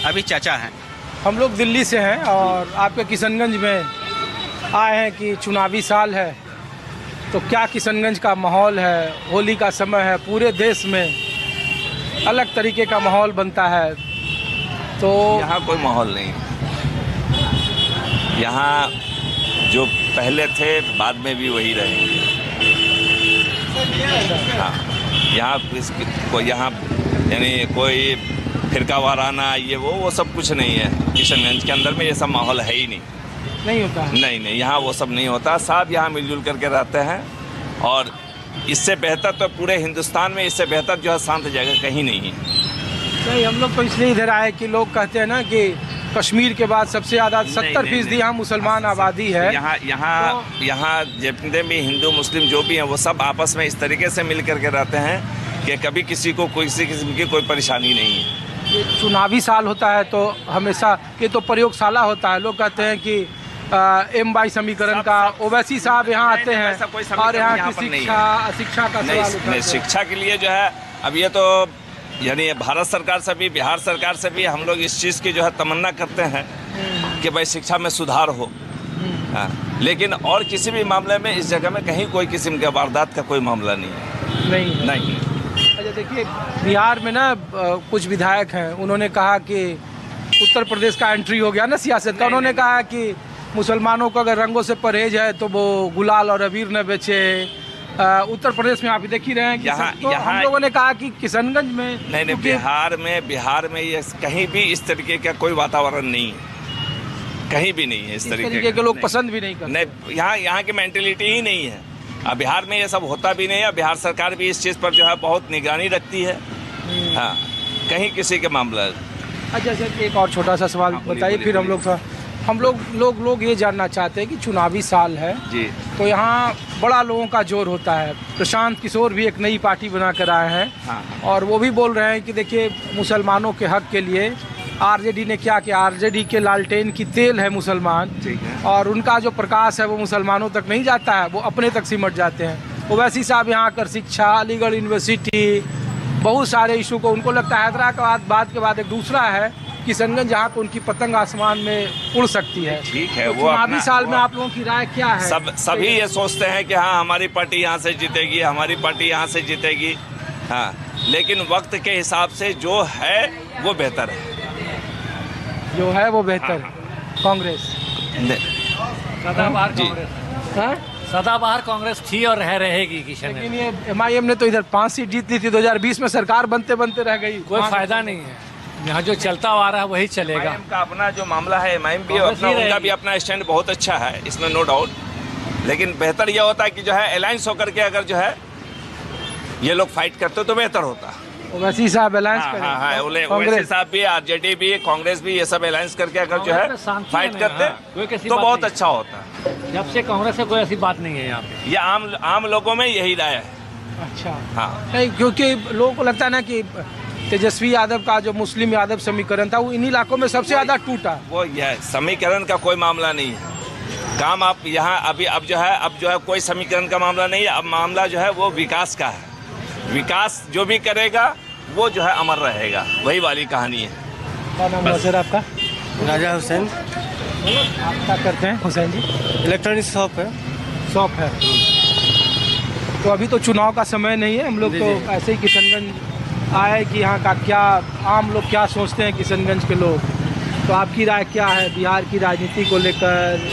अभी चाचा हैं। हम लोग दिल्ली से हैं और आपके किशनगंज में आए हैं कि चुनावी साल है, तो क्या किशनगंज का माहौल है? होली का समय है, पूरे देश में अलग तरीके का माहौल बनता है, तो यहाँ कोई माहौल नहीं। यहाँ जो पहले थे बाद में भी वही रहेंगे। हाँ, यहाँ यानी कोई फिरका वाराना ये वो सब कुछ नहीं है। किशनगंज के अंदर में ये सब माहौल है ही नहीं होता है। नहीं, यहाँ वो सब नहीं होता। सब यहाँ मिलजुल करके रहते हैं और इससे बेहतर तो पूरे हिंदुस्तान में इससे बेहतर जो है शांत जगह कहीं नहीं है। नहीं, हम लोग तो इसलिए इधर आए कि लोग कहते हैं ना कि कश्मीर के बाद सबसे ज़्यादा 70% यहाँ मुसलमान आबादी है। यहाँ जितने भी हिंदू मुस्लिम जो भी हैं वो सब आपस में इस तरीके से मिल करके रहते हैं कि कभी किसी को किसी किस्म की कोई परेशानी नहीं है। ये चुनावी साल होता है तो हमेशा ये तो प्रयोगशाला होता है। लोग कहते हैं कि M-22 समीकरण का ओवैसी साहब यहाँ आते हैं और यहाँ की शिक्षा का सवाल उठाते हैं। शिक्षा के लिए जो है अब ये तो यानी भारत सरकार से भी बिहार सरकार से भी हम लोग इस चीज़ की जो है तमन्ना करते हैं कि भाई शिक्षा में सुधार हो। लेकिन और किसी भी मामले में इस जगह में कहीं कोई किस्म के वारदात का कोई मामला नहीं है। नहीं। अच्छा, देखिए बिहार में ना कुछ विधायक हैं, उन्होंने कहा कि उत्तर प्रदेश का एंट्री हो गया ना सियासत का। उन्होंने कहा कि मुसलमानों को अगर रंगों से परहेज है तो वो गुलाल और अबीर न बेचे। उत्तर प्रदेश में आप देख ही रहे हैं कि हम लोगों ने कहा कि किशनगंज में नहीं, बिहार में ये कहीं भी इस तरीके का कोई वातावरण नहीं है, कहीं भी नहीं है इस तरीके के लोग पसंद भी नहीं करते। नहीं, यहाँ की मेंटेलिटी ही नहीं है। अब बिहार में ये सब होता भी नहीं है। बिहार सरकार भी इस चीज़ पर जो है बहुत निगरानी रखती है। हाँ, कहीं किसी के मामला। अच्छा, एक और छोटा सा सवाल बताइए, फिर हम लोग ये जानना चाहते हैं कि चुनावी साल है जी, तो यहाँ बड़ा लोगों का जोर होता है। प्रशांत किशोर भी एक नई पार्टी बना कर आए हैं। हाँ। और वो भी बोल रहे हैं कि देखिए मुसलमानों के हक के लिए आरजेडी ने क्या किया। आरजेडी के लालटेन की तेल है मुसलमान, और उनका जो प्रकाश है वो मुसलमानों तक नहीं जाता है, वो अपने तक सिमट जाते हैं। ओवैसी साहब यहाँ आकर शिक्षा, अलीगढ़ यूनिवर्सिटी, बहुत सारे इशू को उनको लगता है हैदराबाद के बाद एक दूसरा है किशनगंज, जहाँ पे उनकी पतंग आसमान में उड़ सकती है। ठीक है, तो वो चुनावी साल में आप लोगों की राय क्या है? सभी ये सोचते हैं कि हाँ हमारी पार्टी यहाँ से जीतेगी, हमारी पार्टी यहाँ से जीतेगी। हाँ, लेकिन वक्त के हिसाब से जो है वो बेहतर है। जो है वो बेहतर है कांग्रेस। सदाबहार कांग्रेस, सदाबहार कांग्रेस थी और रहेगी किशनगंज। लेकिन ये MIM ने तो इधर 5 सीट जीत ली थी, 2020 में सरकार बनते बनते रह गई। कोई फायदा नहीं है, यहाँ जो चलता आ रहा है वही चलेगा। MIM का अपना जो मामला है, MIM भी उनका भी अपना स्टैंड बहुत अच्छा है, इसमें नो डाउट। लेकिन बेहतर यह होता है कि जो है अलायंस होकर के अगर जो है ये लोग फाइट करते तो बेहतर होता। ओवैसी साहब अलायंस करें। हाँ, ओवैसी साहब भी, आरजेडी भी, कांग्रेस भी, ये सब अलायंस करके अगर जो है फाइट करते तो बहुत अच्छा होता। जब से कांग्रेस से कोई ऐसी बात नहीं है यहाँ पे, ये आम लोगों में यही राय है। अच्छा, हाँ, नहीं, क्योंकि लोगों को लगता है ना कि तेजस्वी यादव का जो मुस्लिम यादव समीकरण था वो इन इलाकों में सबसे ज़्यादा टूटा। वो यह समीकरण का कोई मामला नहीं है। काम आप यहाँ अब जो है कोई समीकरण का मामला नहीं है। अब मामला जो है वो विकास का है। विकास जो भी करेगा वो जो है अमर रहेगा, वही वाली कहानी है। क्या नाम है सर आपका? राजा हुसैन। आप क्या करते हैं हुसैन जी? इलेक्ट्रॉनिक शॉप है। तो अभी तो चुनाव का समय नहीं है, हम लोग तो ऐसे ही किशनगंज आए कि यहाँ का क्या आम लोग क्या सोचते हैं किशनगंज के लोग। तो आपकी राय क्या है बिहार की राजनीति को लेकर,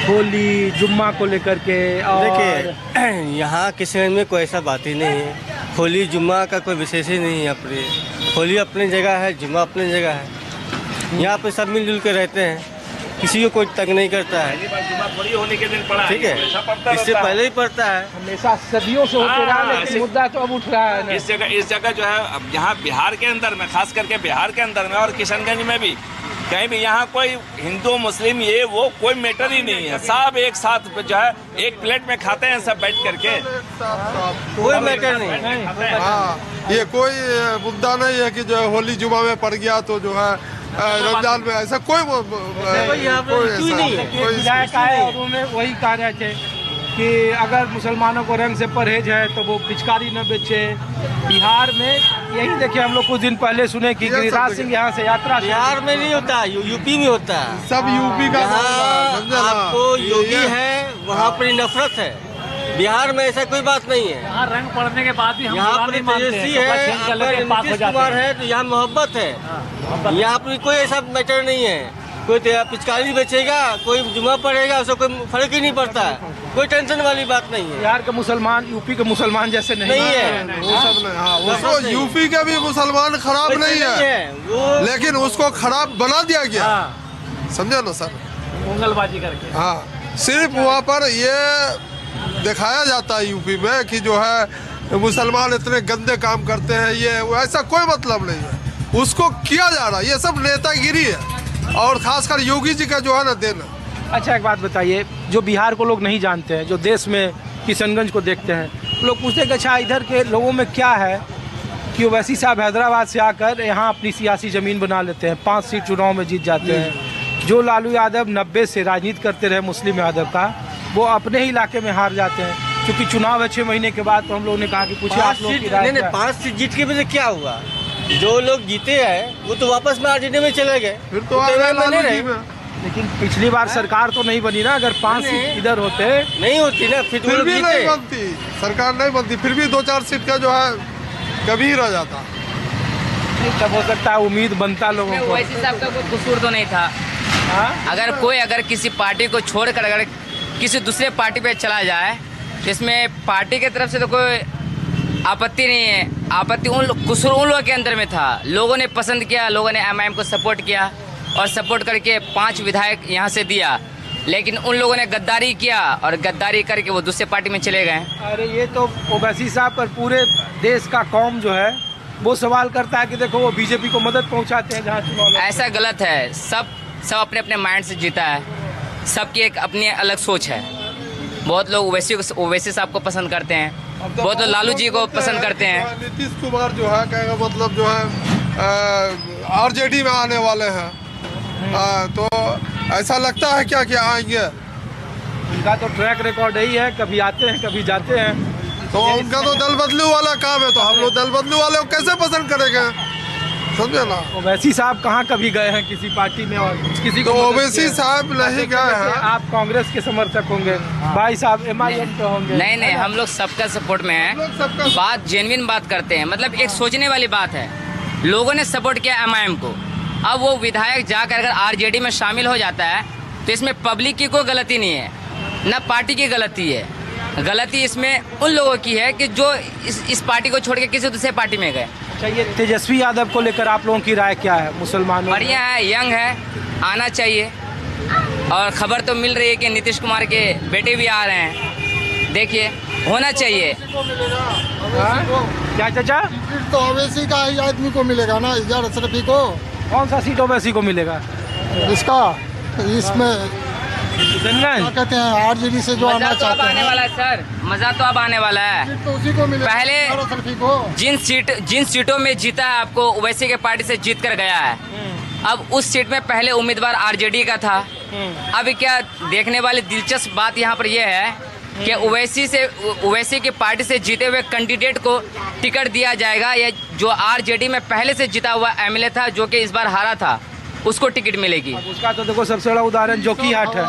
होली जुम्मा को लेकर के? और देखिए यहाँ किशनगंज में कोई ऐसा बात ही नहीं है। होली जुम्मा का कोई विशेष ही नहीं है। अपने होली अपनी जगह है, जुम्मा अपनी जगह है। यहाँ पे सब मिलजुल के रहते हैं, किसी को कोई तंग नहीं करता है। होने के दिन पड़ा, ठीक है, इससे पहले ही पड़ता है, हमेशा सदियों से होते रहा, लेकिन मुद्दा तो अब उठ रहा है ना। इस जगह जो है अब यहाँ बिहार के अंदर में, खास करके बिहार के अंदर में और किशनगंज में भी कहीं भी यहाँ कोई हिंदू मुस्लिम ये वो कोई मैटर ही नहीं है। सब एक साथ जो है एक प्लेट में खाते हैं सब बैठ करके, कोई मैटर नहीं। हाँ, ये कोई मुद्दा नहीं है कि जो है होली जुमा में पड़ गया तो जो है रमजान में ऐसा कोई विधायक आए और उन्होंने वही कह रहे थे कि अगर मुसलमानों को रंग से परहेज है तो वो पिचकारी न बेचे। बिहार में यही देखिए, हम लोग कुछ दिन पहले सुने कि गिरिराज सिंह यहाँ से यात्रा बिहार में नहीं होता, यूपी में होता है। सब यूपी का जहाँ आपको योगी है वहाँ पर नफरत है, बिहार में ऐसा कोई बात नहीं है। यहाँ रंग पड़ने के बाद भी हम यहाँ बुरा पर नहीं मानते तेजस्वी हैं, है, तो बस चल लेते हैं, पास हो नीतीश जाते कुमार हैं। है तो यहाँ मोहब्बत है। मोहब्बत। यहाँ पर कोई ऐसा मैटर नहीं है, कोई पिचकारी बेचेगा, कोई जुमा पड़ेगा, उसको कोई फर्क ही नहीं पड़ता है, कोई टेंशन वाली बात नहीं है। बिहार के मुसलमान यूपी के मुसलमान जैसे नहीं है। वो सब नहीं, हाँ उसको यूपी के भी मुसलमान खराब नहीं है, वो लेकिन उसको खराब बना दिया गया, समझे ना सर। उंगलबाजी करके। हाँ, सिर्फ वहाँ पर ये दिखाया जाता है यूपी में कि जो है मुसलमान इतने गंदे काम करते हैं, ये ऐसा कोई मतलब नहीं है, उसको किया जा रहा है। ये सब नेतागिरी है, और खासकर योगी जी का जो है ना देना। अच्छा, एक बात बताइए, जो बिहार को लोग नहीं जानते हैं, जो देश में किशनगंज को देखते हैं, लोग पूछते हैं कि अच्छा इधर के लोगों में क्या है कि ओवैसी साहब हैदराबाद से आकर यहाँ अपनी सियासी ज़मीन बना लेते हैं, 5 सीट चुनाव में जीत जाते हैं। जो लालू यादव 90 से राजनीति करते रहे मुस्लिम यादव का, वो अपने ही इलाके में हार जाते हैं। क्योंकि चुनाव है 6 महीने के बाद, तो हम लोगों ने कहा कि पूछे आप लोग की राय क्या है? 5 सीट जीत के वजह क्या हुआ? जो लोग जीते हैं वो तो वापस में आरजेडी में चले गए, फिर तो आ गए लालू जी में। लेकिन पिछली बार सरकार तो नहीं बनी ना, अगर 5 सीट इधर होते नहीं होती ना, फिर फिर भी नहीं बनती, सरकार नहीं बनती, फिर भी 2-4 सीट का जो है कभी रह जाता। तब हो सकता है उम्मीद बनता लोगों को। ओवैसी साहब का कोई कसूर तो नहीं था। अगर किसी पार्टी को छोड़कर अगर किसी दूसरे पार्टी पे चला जाए, तो इसमें पार्टी की तरफ से तो कोई आपत्ति नहीं है। आपत्ति कसूर उन लोगों के अंदर में था। लोगों ने पसंद किया, लोगों ने एमआईएम को सपोर्ट किया और सपोर्ट करके 5 विधायक यहाँ से दिया, लेकिन उन लोगों ने गद्दारी किया और गद्दारी करके वो दूसरे पार्टी में चले गए। अरे ये तो ओवैसी साहब पर पूरे देश का कौम जो है वो सवाल करता है कि देखो वो बीजेपी को मदद पहुंचाते हैं जहाँ चुनाव। ऐसा गलत है। सब अपने अपने माइंड से जीता है, सबकी एक अपनी अलग सोच है। बहुत लोग ओवैसी साहब को पसंद करते हैं, बहुत लोग लालू जी को पसंद करते हैं। नीतीश कुमार जो है कहेगा मतलब जो है आरजेडी में आने वाले हैं, तो ऐसा लगता है क्या कि आएंगे? उनका तो ट्रैक रिकॉर्ड यही है, कभी आते हैं कभी जाते हैं। तो उनका तो दल बदलू वाला काम है, तो हम लोग दल बदलू वाले को कैसे पसंद करेंगे, समझे ना। ओवैसी साहब कहाँ कभी गए हैं किसी पार्टी में और किसी को? ओवैसी साहब नहीं गए हैं। आप कांग्रेस के समर्थक होंगे, भाई साहब एमआईएम के होंगे। नहीं, हम लोग सबका सपोर्ट में हैं। बात जेन्युइन बात करते हैं, मतलब एक सोचने वाली बात है। लोगों ने सपोर्ट किया एमआईएम को, अब वो विधायक जाकर अगर आरजेडी में शामिल हो जाता है तो इसमें पब्लिक की कोई गलती नहीं है, ना पार्टी की गलती है। गलती इसमें उन लोगों की है कि जो इस पार्टी को छोड़ के किसी दूसरे पार्टी में गए। अच्छा, ये तेजस्वी यादव को लेकर आप लोगों की राय क्या है? मुसलमानों बढ़िया है, यंग है, आना चाहिए। और खबर तो मिल रही है कि नीतीश कुमार के बेटे भी आ रहे हैं, देखिए होना चाहिए। क्या चाचा? तो ओवैसी का ही आदमी को मिलेगा ना, इजार अशरफी को। कौन सा सीट ओवैसी को मिलेगा? इसका इसमें क्या कहते हैं, आरजेडी से जो आना चाहते हैं। आने वाला है सर, मजा तो अब आने वाला है। तो उसी को मिलेगा, पहले अशरफी को। जिन सीटों में जीता है आपको ओवैसी के पार्टी से जीत कर गया है, अब उस सीट में पहले उम्मीदवार आरजेडी का था। अब क्या देखने वाली दिलचस्प बात यहाँ पर यह है कि ओवैसी की पार्टी से जीते हुए कैंडिडेट को टिकट दिया जाएगा, या जो आरजेडी में पहले से जीता हुआ एमएलए था जो कि इस बार हारा था उसको टिकट मिलेगी। उसका तो देखो सबसे बड़ा उदाहरण जोकीहाट है।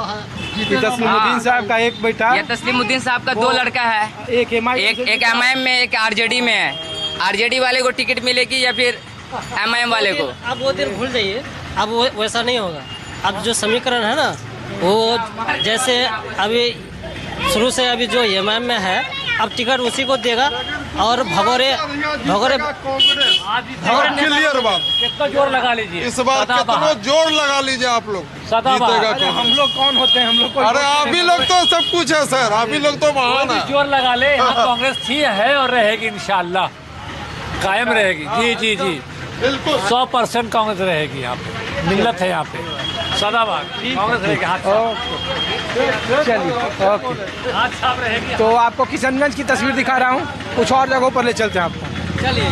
तस्लीमुद्दीन साहब का एक बेटा, या तस्लीमुद्दीन साहब का 2 लड़का है, एक एमआईएम में एक आरजेडी में है। आरजेडी वाले को टिकट मिलेगी या फिर एमआईएम वाले को? अब वो दिन भूल जाइए, अब वो वैसा नहीं होगा। अब जो समीकरण है ना, वो जैसे अभी शुरू से अभी जो एमआईएम में है, अब टिकट उसी को देगा। और भगोरे क्लियर बात, कितना जोर लगा लीजिए इस बार कितना जोर लगा लीजिए आप लोग, जीतेगा कौन? हम लोग कौन होते हैं? हम लोग अरे आप ही लोग तो सब कुछ है सर, आप ही लोग तो महान है। जोर लगा ले। यहाँ कांग्रेस थी, है और रहेगी, इंशाल्लाह कायम रहेगी। जी बिल्कुल 100% कांग्रेस रहेगी। यहाँ पे मिल्लत है, यहाँ पे सदाबहार कांग्रेस रहेगी। चलिए, ओके। हाथ साफ रहेगी। तो आपको किशनगंज की तस्वीर दिखा रहा हूँ, कुछ और जगहों पर ले चलते हैं आपको। चलिए।